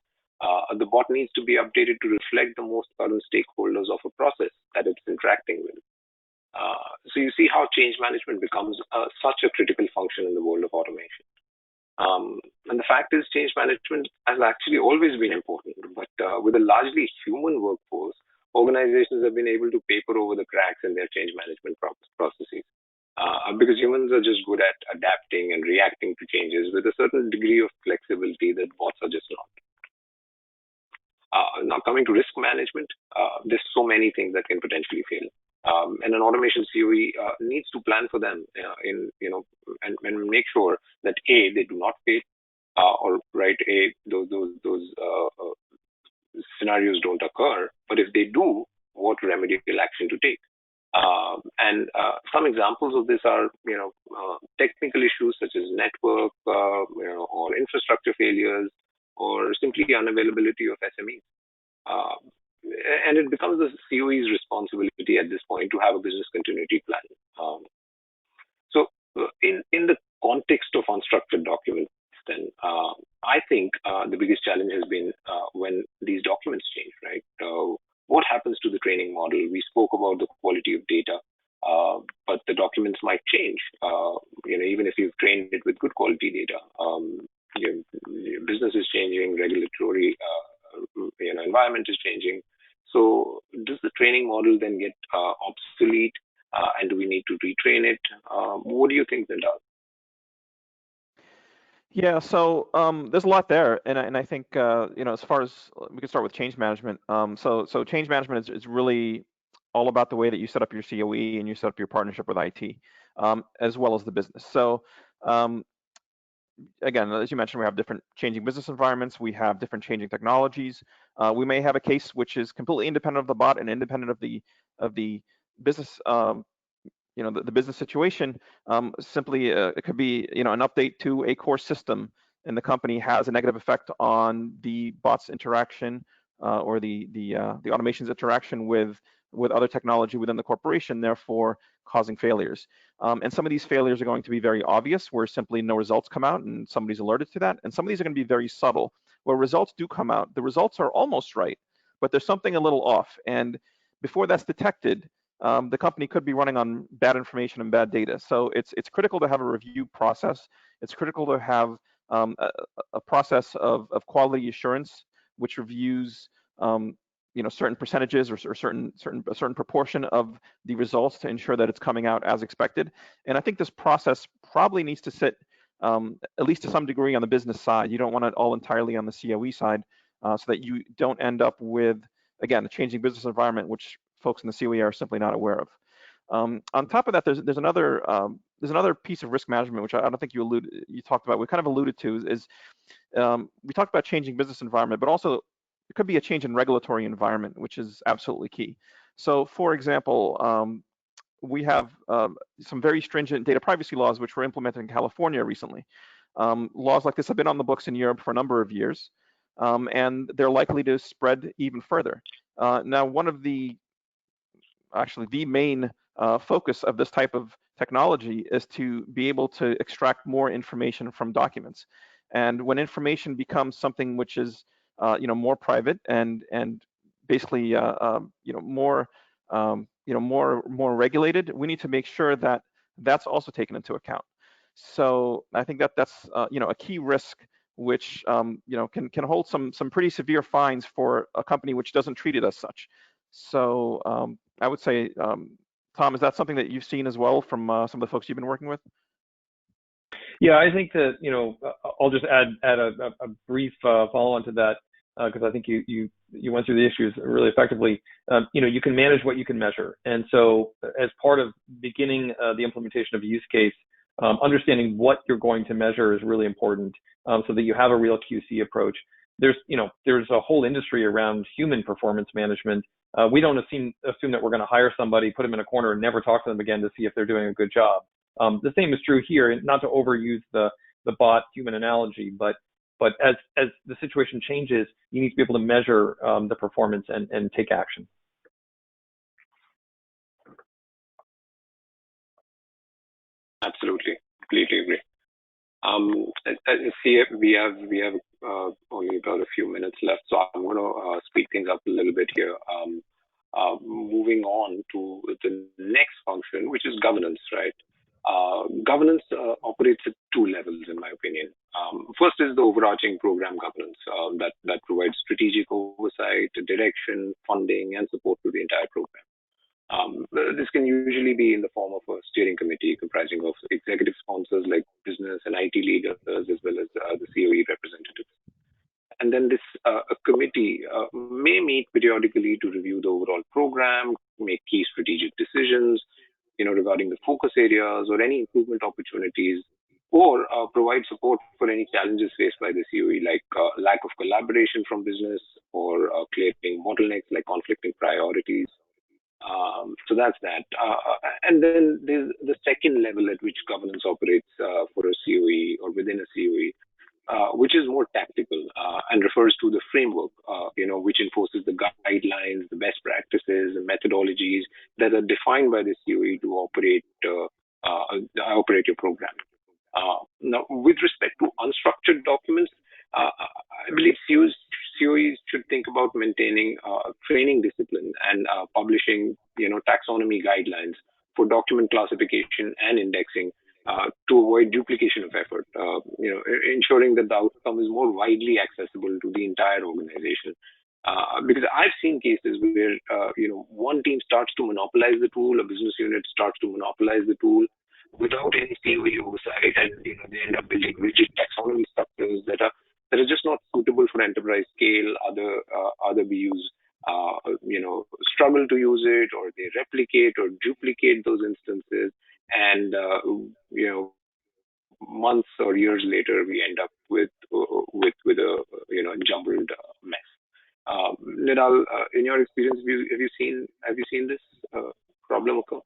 Speaker 2: the bot needs to be updated to reflect the most current stakeholders of a process that it's interacting with. So you see how change management becomes such a critical function in the world of automation. And the fact is, change management has actually always been important, but with a largely human workforce, organizations have been able to paper over the cracks in their change management processes. Because humans are just good at adapting and reacting to changes with a certain degree of flexibility that bots are just not. Now, coming to risk management, there's so many things that can potentially fail. And an automation COE needs to plan for them and make sure that A, they do not fail, or right, those scenarios don't occur. But if they do, what remedial action to take? And some examples of this are, technical issues such as network, or infrastructure failures, or simply unavailability of SMEs. And it becomes the COE's responsibility at this point to have a business continuity plan. So in the context of unstructured documents, then I think the biggest challenge has been when these documents change, right? What happens to the training model? We spoke about the quality of data, but the documents might change. Even if you've trained it with good quality data, your business is changing, regulatory environment is changing. So does the training model then get obsolete, and do we need to retrain it? What do you think, Nidal?
Speaker 4: Yeah, so there's a lot there, and I think as far as we can start with change management. So change management is really all about the way that you set up your COE and you set up your partnership with IT, as well as the business. So um, again, as you mentioned, we have different changing business environments. We have different changing technologies. We may have a case which is completely independent of the bot and independent of the business the business situation. Simply it could be an update to a core system in the company has a negative effect on the bot's interaction or the automation's interaction with other technology within the corporation, therefore causing failures. And some of these failures are going to be very obvious, where simply no results come out and somebody's alerted to that. And some of these are going to be very subtle, where results do come out. The results are almost right, but there's something a little off. And before that's detected, the company could be running on bad information and bad data. So it's critical to have a review process. It's critical to have a process of quality assurance, which reviews certain percentages or a certain proportion of the results to ensure that it's coming out as expected. And I think this process probably needs to sit at least to some degree on the business side. You don't want it all entirely on the COE side, so that you don't end up with, again, a changing business environment, which folks in the COE are simply not aware of. On top of that, there's another piece of risk management, which I don't think you talked about. We kind of alluded to is we talked about changing business environment, but also it could be a change in regulatory environment, which is absolutely key. So, for example, we have some very stringent data privacy laws which were implemented in California recently. Laws like this have been on the books in Europe for a number of years, and they're likely to spread even further. Now, one of the main focus of this type of technology is to be able to extract more information from documents. And when information becomes something which is more private and basically more regulated, we need to make sure that that's also taken into account. So I think that's a key risk which can hold some pretty severe fines for a company which doesn't treat it as such. So I would say, Tom, is that something that you've seen as well from some of the folks you've been working with?
Speaker 3: Yeah, I think that I'll just add a brief follow-on to that because I think you went through the issues really effectively. You can manage what you can measure, and so as part of beginning the implementation of a use case, understanding what you're going to measure is really important, so that you have a real QC approach. There's a whole industry around human performance management. We don't assume that we're going to hire somebody, put them in a corner, and never talk to them again to see if they're doing a good job. The same is true here, not to overuse the bot human analogy, but as the situation changes, you need to be able to measure the performance and take action.
Speaker 2: Absolutely, completely agree. I see we have only about a few minutes left, so I'm going to speed things up a little bit here. Moving on to the next function, which is governance, right? Governance operates at two levels, in my opinion. First is the overarching program governance that provides strategic oversight, direction, funding, and support to the entire program. This can usually be in the form of a steering committee comprising of executive sponsors like business and IT leaders, as well as the COE representatives. And then this committee may meet periodically to review the overall program, make key strategic decisions, regarding the focus areas or any improvement opportunities, or provide support for any challenges faced by the COE, like lack of collaboration from business or clearing bottlenecks like conflicting priorities. So that's that. And then there's the second level at which governance operates for a COE or within a COE, which is more tactical and refers to the framework, which enforces the guidelines, the best practices, the methodologies that are defined by the COE to operate your program. Now, with respect to unstructured documents, I believe COEs should think about maintaining training discipline and publishing, taxonomy guidelines for document classification and indexing to avoid duplication of effort, ensuring that the outcome is more widely accessible to the entire organization. Because I've seen cases where, one team starts to monopolize the tool, a business unit starts to monopolize the tool, without any COE oversight, and they end up building rigid taxonomy structures that are just not suitable for enterprise scale. Other BUs struggle to use it, or they replicate or duplicate those instances, and months or years later we end up with a jumbled mess. Nidal, in your experience, have you seen this problem occur?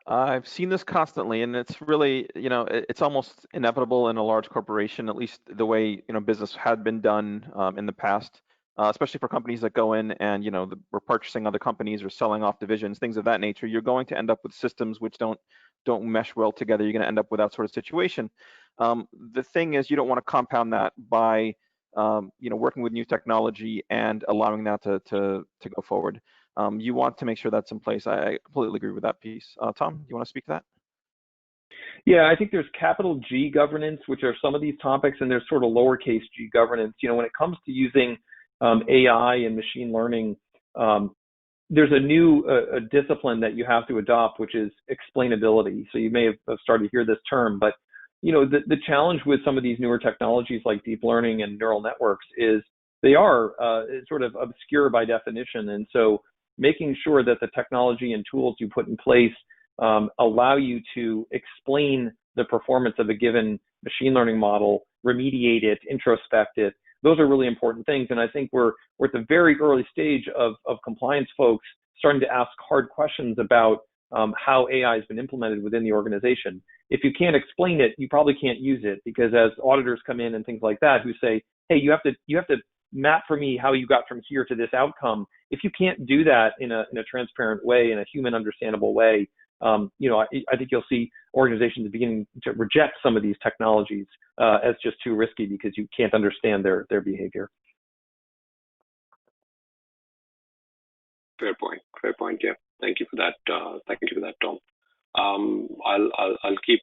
Speaker 4: I've seen this constantly, and it's really, it's almost inevitable in a large corporation, at least the way, business had been done in the past, especially for companies that go in and, we're purchasing other companies or selling off divisions, things of that nature. You're going to end up with systems which don't mesh well together. You're going to end up with that sort of situation. The thing is, you don't want to compound that by, working with new technology and allowing that to go forward. You want to make sure that's in place. I completely agree with that piece. Tom, you want to speak to that?
Speaker 3: Yeah, I think there's capital G governance, which are some of these topics, and there's sort of lowercase g governance. When it comes to using AI and machine learning, there's a new discipline that you have to adopt, which is explainability. So you may have started to hear this term, but the challenge with some of these newer technologies like deep learning and neural networks is they are sort of obscure by definition. And so making sure that the technology and tools you put in place allow you to explain the performance of a given machine learning model, remediate it, introspect it, those are really important things. And I think we're at the very early stage of compliance folks starting to ask hard questions about how AI has been implemented within the organization. If you can't explain it, you probably can't use it, because as auditors come in and things like that who say, hey, you have to map for me how you got from here to this outcome. If you can't do that in a transparent way, in a human understandable way, I think you'll see organizations beginning to reject some of these technologies as just too risky because you can't understand their behavior.
Speaker 2: Fair point. Yeah. Thank you for that. Tom. I'll keep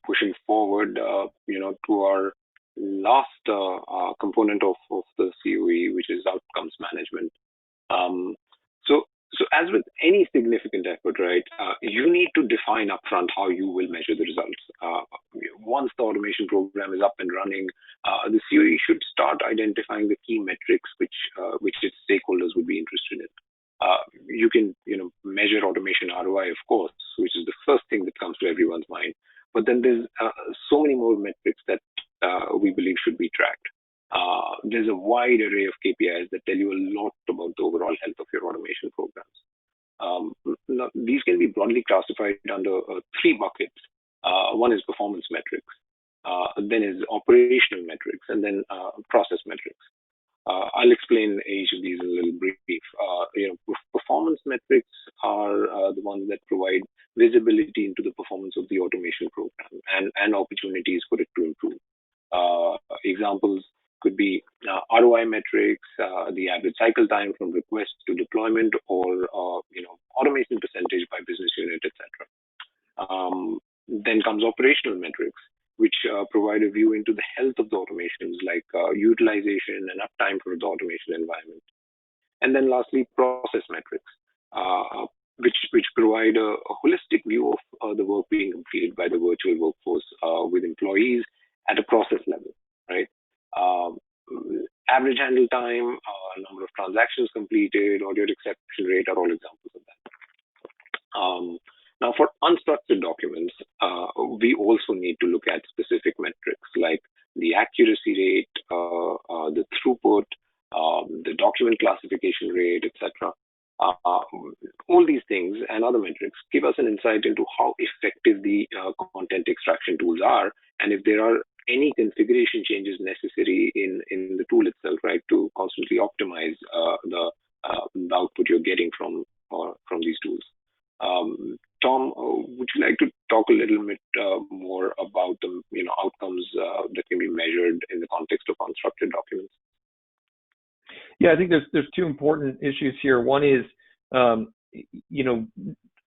Speaker 2: pushing forward. To our last component of the COE, which is outcomes management. So as with any significant effort, right, you need to define upfront how you will measure the results. Once the automation program is up and running, the COE should start identifying the key metrics which its stakeholders would be interested in. You can measure automation ROI, of course, which is the first thing that comes to everyone's mind. But then there's so many more metrics that we believe should be tracked. There's a wide array of KPIs that tell you a lot about the overall health of your automation programs. Now, these can be broadly classified under three buckets. One is performance metrics, then is operational metrics, and then process metrics. I'll explain each of these in a little brief. Performance metrics are the ones that provide visibility into the performance of the automation program and opportunities for it to improve. Examples could be ROI metrics, the average cycle time from request to deployment, or automation percentage by business unit, etc. Then comes operational metrics, which provide a view into the health of the automations, like utilization and uptime for the automation environment. And then lastly, process metrics, which provide a holistic view of the work being completed by the virtual workforce with employees at a process level, right? Average handle time, number of transactions completed, or your exception rate are all examples of that. Now, for unstructured documents, we also need to look at specific metrics like the accuracy rate, the throughput, the document classification rate, etc. All these things and other metrics give us an insight into how effective the content extraction tools are, and if there are any configuration changes necessary in the tool itself, right, to constantly optimize the output you're getting from these tools. Tom, would you like to talk a little bit more about the outcomes that can be measured in the context of unstructured documents?
Speaker 3: Yeah, I think there's two important issues here. One is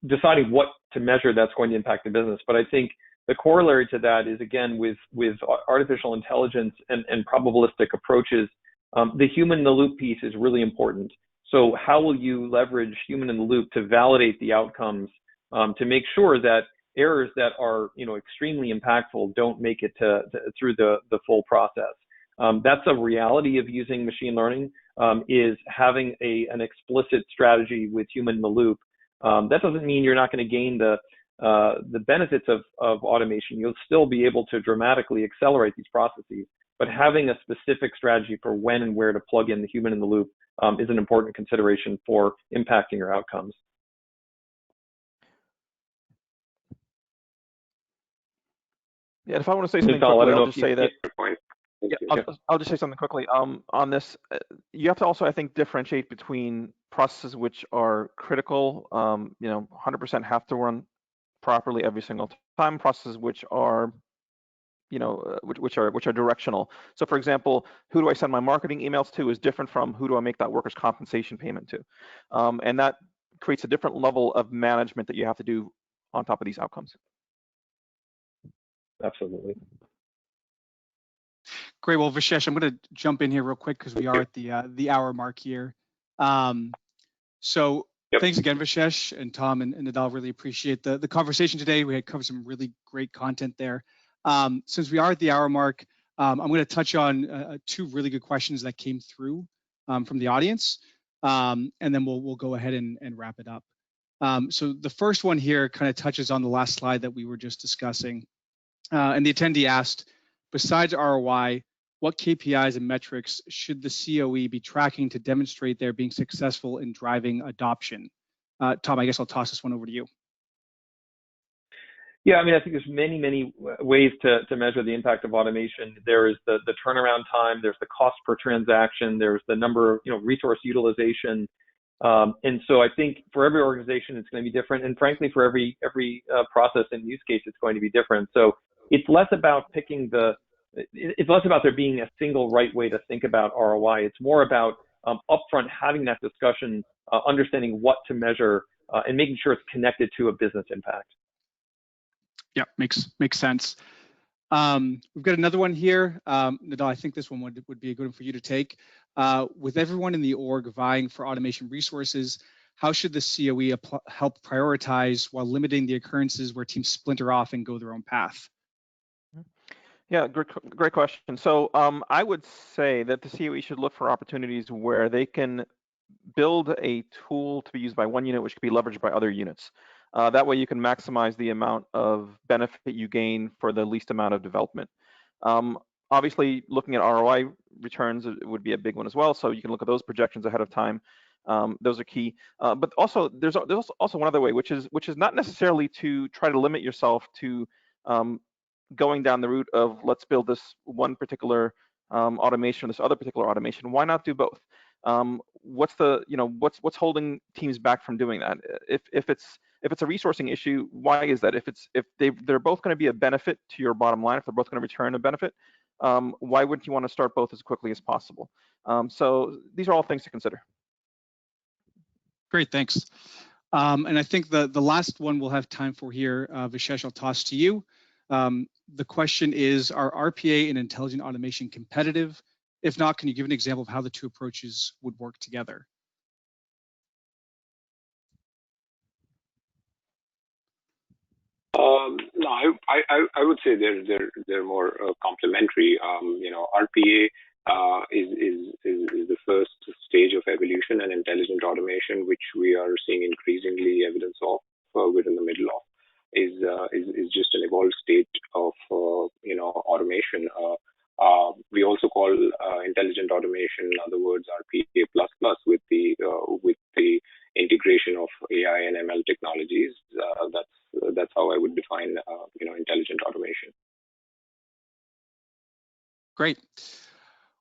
Speaker 3: deciding what to measure that's going to impact the business. But I think the corollary to that is, again, with artificial intelligence and probabilistic approaches, the human in the loop piece is really important. So how will you leverage human in the loop to validate the outcomes, to make sure that errors that are, extremely impactful don't make it through the full process. That's a reality of using machine learning, is having an explicit strategy with human in the loop. That doesn't mean you're not going to gain the benefits of automation. You'll still be able to dramatically accelerate these processes, but having a specific strategy for when and where to plug in the human in the loop is an important consideration for impacting your outcomes.
Speaker 4: Yeah, if I want to say something quickly, I'll just say that. Yeah, I'll just say something quickly on this. You have to also, I think, differentiate between processes which are critical, 100% have to run properly every single time, processes which are, which are directional. So, for example, who do I send my marketing emails to is different from who do I make that workers' compensation payment to, and that creates a different level of management that you have to do on top of these outcomes.
Speaker 3: Absolutely.
Speaker 1: Great. Well, Vishesh, I'm going to jump in here real quick because we are at the hour mark here. Thanks again, Vishesh and Tom and Nadal. Really appreciate the conversation today. We had covered some really great content there. Since we are at the hour mark, I'm going to touch on two really good questions that came through from the audience, and then we'll go ahead and wrap it up. So the first one here kind of touches on the last slide that we were just discussing, and the attendee asked, besides ROI, what KPIs and metrics should the COE be tracking to demonstrate they're being successful in driving adoption? Tom, I guess I'll toss this one over to you.
Speaker 3: Yeah, I mean, I think there's many ways to measure the impact of automation. There is the turnaround time, there's the cost per transaction, there's the number of, resource utilization. And so I think for every organization, it's going to be different. And frankly, for every process and use case, it's going to be different. So it's less about it's less about there being a single right way to think about ROI. It's more about upfront having that discussion, understanding what to measure, and making sure it's connected to a business impact.
Speaker 1: Yeah, makes sense. We've got another one here. Nadal, I think this one would be a good one for you to take. With everyone in the org vying for automation resources, how should the COE help prioritize while limiting the occurrences where teams splinter off and go their own path?
Speaker 4: Yeah, great question. So I would say that the COE should look for opportunities where they can build a tool to be used by one unit, which could be leveraged by other units. That way you can maximize the amount of benefit you gain for the least amount of development. Obviously, looking at ROI returns would be a big one as well. So you can look at those projections ahead of time. Those are key. But also, there's also one other way, which is not necessarily to try to limit yourself to going down the route of let's build this one particular automation, this other particular automation. Why not do both? What's holding teams back from doing that? If it's a resourcing issue, why is that? If they're both going to be a benefit to your bottom line, if they're both going to return a benefit, why wouldn't you want to start both as quickly as possible? So these are all things to consider.
Speaker 1: Great, thanks. And I think the last one we'll have time for here, Vishesh, I'll toss to you. The question is, are RPA and intelligent automation competitive? If not, can you give an example of how the two approaches would work together?
Speaker 2: No, I would say they're more complementary. RPA is the first stage of evolution, and intelligent automation, which we are seeing increasingly evidence of, we're in the middle of, is just an evolved state of automation. We also call intelligent automation, in other words, RPA++ with the integration of AI and ML technologies. That's how I would define intelligent automation.
Speaker 1: Great.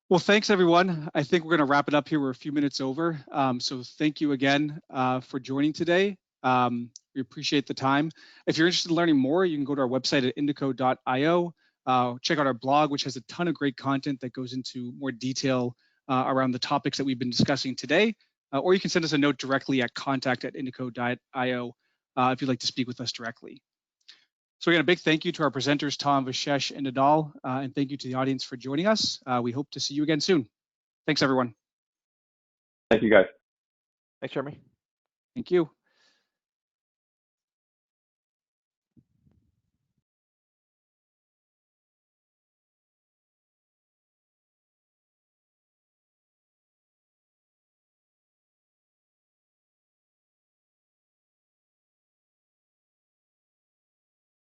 Speaker 1: Well, thanks everyone. I think we're going to wrap it up here. We're a few minutes over. So thank you again for joining today. We appreciate the time. If you're interested in learning more, you can go to our website at indico.io. Check out our blog, which has a ton of great content that goes into more detail around the topics that we've been discussing today. Or you can send us a note directly at contact@indico.io if you'd like to speak with us directly. So again, a big thank you to our presenters, Tom, Vishesh, and Nadal, and thank you to the audience for joining us. We hope to see you again soon. Thanks, everyone.
Speaker 3: Thank you, guys.
Speaker 4: Thanks, Jeremy.
Speaker 1: Thank you.